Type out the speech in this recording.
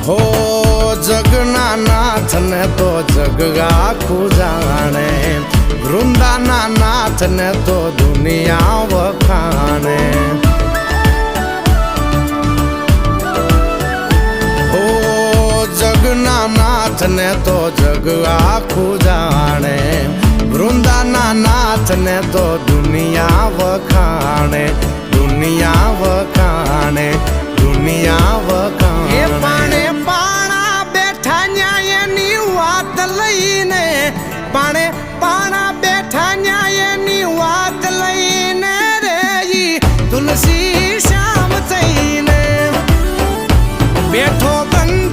હો જગના નાથ ને તો જગ આખું જાણે, વૃંદાના નાથ ને તો દુનિયા વખાણે. હો જગના નાથ ને તો જગ આખું જાણે, વૃંદાના નાથ ને તો દુનિયા વખાણે, દુનિયા વખાણે, દુનિયા વખાણે. એ પાણે પાણા બેઠા ન્યાયની વાત લઈને, પાણે પાણા બેઠા ન્યાયની વાત લઈને રે તુલસી શ્યામ થઈને બેઠો બંધ